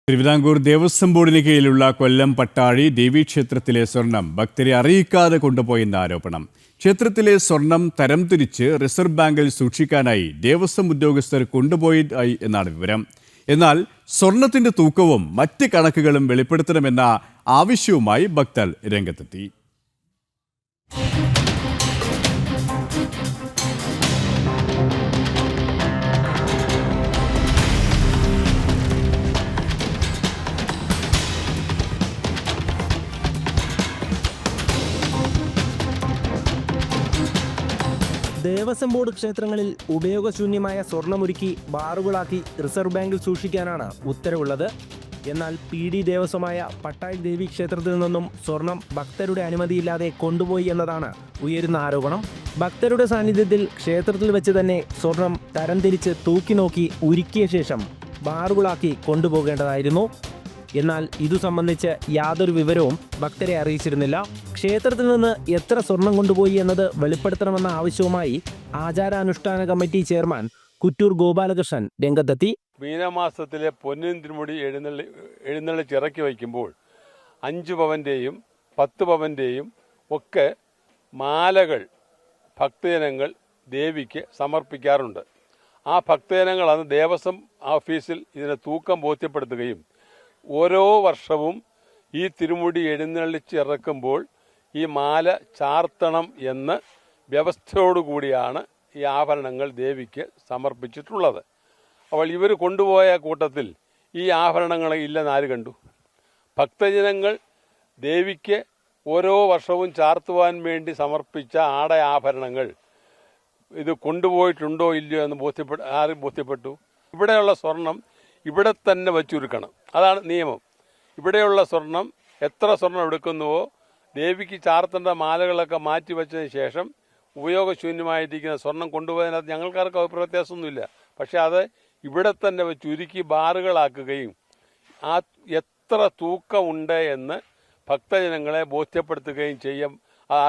തിരുവിതാംകൂർ ദേവസ്വം ബോർഡിന് കീഴിലുള്ള കൊല്ലം പട്ടാഴി ദേവീക്ഷേത്രത്തിലെ സ്വർണം ഭക്തരെ അറിയിക്കാതെ കൊണ്ടുപോയെന്ന ആരോപണം. ക്ഷേത്രത്തിലെ സ്വർണം തരംതിരിച്ച് റിസർവ് ബാങ്കിൽ സൂക്ഷിക്കാനായി ദേവസ്വം ഉദ്യോഗസ്ഥർ കൊണ്ടുപോയതായി എന്നാണ് വിവരം. എന്നാൽ സ്വർണത്തിന്റെ തൂക്കവും മറ്റ് കണക്കുകളും വെളിപ്പെടുത്തണമെന്ന ആവശ്യവുമായി ഭക്തർ രംഗത്തെത്തി. ദേവസ്വം ബോർഡ് ക്ഷേത്രങ്ങളിൽ ഉപയോഗശൂന്യമായ സ്വർണ്ണമൊരുക്കി ബാറുകളാക്കി റിസർവ് ബാങ്കിൽ സൂക്ഷിക്കാനാണ് ഉത്തരവുള്ളത്. എന്നാൽ PD ദേവസ്വമായ പട്ടാഴി ദേവി ക്ഷേത്രത്തിൽ നിന്നും സ്വർണം ഭക്തരുടെ അനുമതിയില്ലാതെ കൊണ്ടുപോയി എന്നതാണ് ഉയരുന്ന ആരോപണം. ഭക്തരുടെ സാന്നിധ്യത്തിൽ ക്ഷേത്രത്തിൽ വെച്ച് തന്നെ സ്വർണം തരംതിരിച്ച് തൂക്കി നോക്കി ഉരുക്കിയ ശേഷം ബാറുകളാക്കി കൊണ്ടുപോകേണ്ടതായിരുന്നു. എന്നാൽ ഇതു സംബന്ധിച്ച് യാതൊരു വിവരവും ഭക്തരെ അറിയിച്ചിരുന്നില്ല. ക്ഷേത്രത്തിൽ നിന്ന് എത്ര സ്വർണം കൊണ്ടുപോയി എന്നത് വെളിപ്പെടുത്തണമെന്ന ആവശ്യവുമായി ആചാരാനുഷ്ഠാന കമ്മിറ്റി ചെയർമാൻ കുറ്റൂർ ഗോപാലകൃഷ്ണൻ രംഗത്തെത്തി. മീനമാസത്തിലെ പൊന്നിൻ തിരുമുടി എഴുന്നള്ളിച്ച് ഇറക്കി വയ്ക്കുമ്പോൾ 5 പവന്റെയും 10 പവന്റെയും ഒക്കെ മാലകൾ ഭക്തജനങ്ങൾ ദേവിക്ക് സമർപ്പിക്കാറുണ്ട്. ആ ഭക്തജനങ്ങളാണ് ദേവസ്വം ഓഫീസിൽ ഇതിനെ തൂക്കം ബോധ്യപ്പെടുത്തുകയും ഓരോ വർഷവും ഈ തിരുമുടി എഴുന്നള്ളിച്ച് ഇറക്കുമ്പോൾ ഈ മാല ചാർത്തണം എന്ന് വ്യവസ്ഥയോടുകൂടിയാണ് ഈ ആഭരണങ്ങൾ ദേവിക്ക് സമർപ്പിച്ചിട്ടുള്ളത്. അപ്പോൾ ഇവർ കൊണ്ടുപോയ കൂട്ടത്തിൽ ഈ ആഭരണങ്ങൾ ഇല്ലെന്ന് ആര് കണ്ടു? ഭക്തജനങ്ങൾ ദേവിക്ക് ഓരോ വർഷവും ചാർത്തുവാൻ വേണ്ടി സമർപ്പിച്ച ആഭരണങ്ങൾ ഇത് കൊണ്ടുപോയിട്ടുണ്ടോ ഇല്ലയോ എന്ന് ആര് ബോധ്യപ്പെട്ടു? ഇവിടെയുള്ള സ്വർണം ഇവിടെ തന്നെ വച്ചുരുക്കണം, അതാണ് നിയമം. ഇവിടെയുള്ള സ്വർണം എത്ര സ്വർണം എടുക്കുന്നുവോ ദേവിക്ക് ചാർത്തേണ്ട മാലകളൊക്കെ മാറ്റിവെച്ചതിന് ശേഷം ഉപയോഗശൂന്യമായിരിക്കുന്ന സ്വർണം കൊണ്ടുപോയതിനകത്ത് ഞങ്ങൾക്കാർക്ക് അഭിപ്രായ വ്യത്യാസമൊന്നുമില്ല. പക്ഷെ അത് ഇവിടെ തന്നെ വെച്ച് ഉരുക്കി ബാറുകളാക്കുകയും ആ എത്ര തൂക്കമുണ്ട് എന്ന് ഭക്തജനങ്ങളെ ബോധ്യപ്പെടുത്തുകയും ചെയ്യും.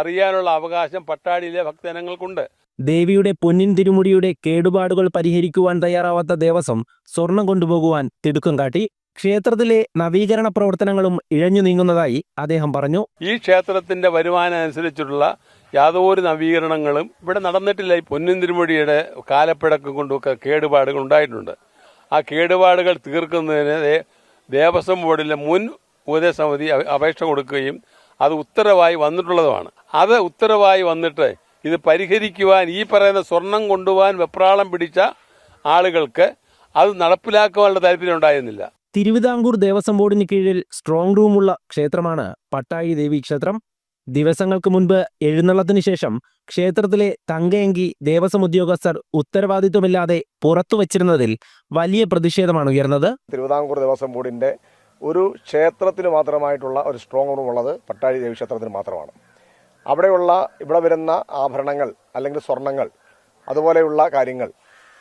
അറിയാനുള്ള അവകാശം പട്ടാഴിയിലെ ഭക്തജനങ്ങൾക്കുണ്ട്. ദേവിയുടെ പൊന്നിൻ തിരുമുടിയുടെ കേടുപാടുകൾ പരിഹരിക്കുവാൻ തയ്യാറാവാത്ത ദേവസ്വം സ്വർണം കൊണ്ടുപോകുവാൻ തിടുക്കം കാട്ടി. ക്ഷേത്രത്തിലെ നവീകരണ പ്രവർത്തനങ്ങളും ഇഴഞ്ഞു നീങ്ങുന്നതായി അദ്ദേഹം പറഞ്ഞു. ഈ ക്ഷേത്രത്തിന്റെ വരുമാനം അനുസരിച്ചുള്ള യാതൊരു നവീകരണങ്ങളും ഇവിടെ നടന്നിട്ടില്ല. ഈ പൊന്നിൻ തിരുമുടിയുടെ കാലപ്പഴക്കം കൊണ്ടൊക്കെ കേടുപാടുകൾ ഉണ്ടായിട്ടുണ്ട്. ആ കേടുപാടുകൾ തീർക്കുന്നതിന് ദേവസ്വം ബോർഡിലെ മുൻ ഉപദേശസമിതി അപേക്ഷ കൊടുക്കുകയും അത് ഉത്തരവായി വന്നിട്ടുള്ളതുമാണ്. അത് ഉത്തരവായി വന്നിട്ട് ഇത് പരിഹരിക്കുവാൻ ഈ പറയുന്ന സ്വർണം കൊണ്ടുപോകാൻ വെപ്രാളം പിടിച്ച ആളുകൾക്ക് അത് നടപ്പിലാക്കുവാനുള്ള താല്പര്യം ഉണ്ടായിരുന്നില്ല. തിരുവിതാംകൂർ ദേവസ്വം ബോർഡിന് കീഴിൽ സ്ട്രോങ് റൂമുള്ള ക്ഷേത്രമാണ് പട്ടാഴി ദേവി ക്ഷേത്രം. ദിവസങ്ങൾക്ക് മുൻപ് എഴുന്നള്ളത്തിന് ശേഷം ക്ഷേത്രത്തിലെ തങ്കയങ്കി ദേവസ്വം ഉദ്യോഗസ്ഥർ ഉത്തരവാദിത്വമില്ലാതെ പുറത്തുവച്ചിരുന്നതിൽ വലിയ പ്രതിഷേധമാണ് ഉയർന്നത്. തിരുവിതാംകൂർ ദേവസ്വം ബോർഡിന്റെ ഒരു ക്ഷേത്രത്തിന് മാത്രമായിട്ടുള്ള ഒരു സ്ട്രോങ് റൂം ഉള്ളത് പട്ടാഴി ദേവി ക്ഷേത്രത്തിന് മാത്രമാണ്. ഇവിടെ വരുന്ന ആഭരണങ്ങൾ അല്ലെങ്കിൽ സ്വർണങ്ങൾ അതുപോലെയുള്ള കാര്യങ്ങൾ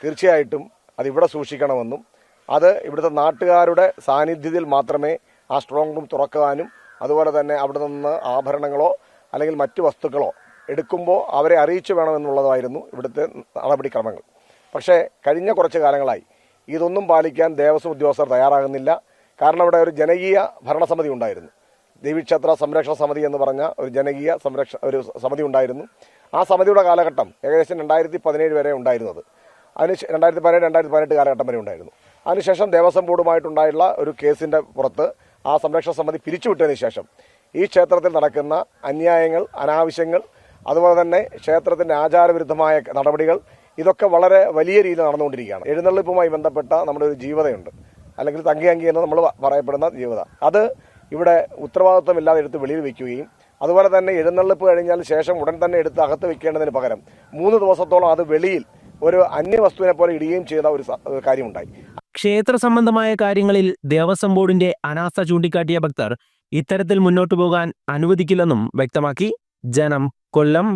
തീർച്ചയായിട്ടും അതിവിടെ സൂക്ഷിക്കണമെന്നും അത് ഇവിടുത്തെ നാട്ടുകാരുടെ സാന്നിധ്യത്തിൽ മാത്രമേ ആ സ്ട്രോങ് റൂം തുറക്കാനും അതുപോലെ തന്നെ അവിടെ നിന്ന് ആഭരണങ്ങളോ അല്ലെങ്കിൽ മറ്റു വസ്തുക്കളോ എടുക്കുമ്പോൾ അവരെ അറിയിച്ചു വേണമെന്നുള്ളതായിരുന്നു ഇവിടുത്തെ നടപടിക്രമങ്ങൾ. പക്ഷേ കഴിഞ്ഞ കുറച്ച് കാലങ്ങളായി ഇതൊന്നും പാലിക്കാൻ ദേവസ്വം ഉദ്യോഗസ്ഥർ തയ്യാറാകുന്നില്ല. കാരണം ഇവിടെ ഒരു ജനകീയ ഭരണസമിതി ഉണ്ടായിരുന്നു. ദേവീക്ഷേത്ര സംരക്ഷണ സമിതി എന്ന് പറഞ്ഞ ഒരു ജനകീയ ഒരു സമിതി ഉണ്ടായിരുന്നു. ആ സമിതിയുടെ കാലഘട്ടം ഏകദേശം 2017 വരെ ഉണ്ടായിരുന്നത്. 2017-2018 കാലഘട്ടം വരെ ഉണ്ടായിരുന്നു. അതിനുശേഷം ദേവസ്വം ബോർഡുമായിട്ടുണ്ടായുള്ള ഒരു കേസിന്റെ പുറത്ത് ആ സംരക്ഷണ സമിതി പിരിച്ചുവിട്ടതിന് ശേഷം ഈ ക്ഷേത്രത്തിൽ നടക്കുന്ന അന്യായങ്ങൾ, അനാവശ്യങ്ങൾ, അതുപോലെ തന്നെ ക്ഷേത്രത്തിന്റെ ആചാരവിരുദ്ധമായ നടപടികൾ ഇതൊക്കെ വളരെ വലിയ രീതിയിൽ നടന്നുകൊണ്ടിരിക്കുകയാണ്. എഴുന്നള്ളിപ്പുമായി ബന്ധപ്പെട്ട നമ്മുടെ ഒരു ജീവതയുണ്ട്, അല്ലെങ്കിൽ തങ്കയങ്കി എന്ന് നമ്മൾ പറയപ്പെടുന്ന ജീവത. അത് ഇവിടെ ഉത്തരവാദിത്വമില്ലാതെ എടുത്ത് വെളിയിൽ വെക്കുകയും അതുപോലെ തന്നെ എഴുന്നള്ളിപ്പ് കഴിഞ്ഞാൽ ശേഷം ഉടൻ തന്നെ എടുത്ത് അകത്ത് വെക്കേണ്ടതിന് പകരം 3 ദിവസത്തോളം അത് വെളിയിൽ ഒരു അന്യവസ്തുവിനെ പോലെ ഇടുകയും ചെയ്ത ഒരു കാര്യമുണ്ടായി. ക്ഷേത്ര സംബന്ധമായ കാര്യങ്ങളിൽ ദേവസ്വം ബോർഡിന്റെ അനാസ്ഥ ചൂണ്ടിക്കാട്ടിയ ഭക്തർ ഇത്തരത്തിൽ മുന്നോട്ടു പോകാൻ അനുവദിക്കില്ലെന്നും വ്യക്തമാക്കി. ജനം, കൊല്ലം.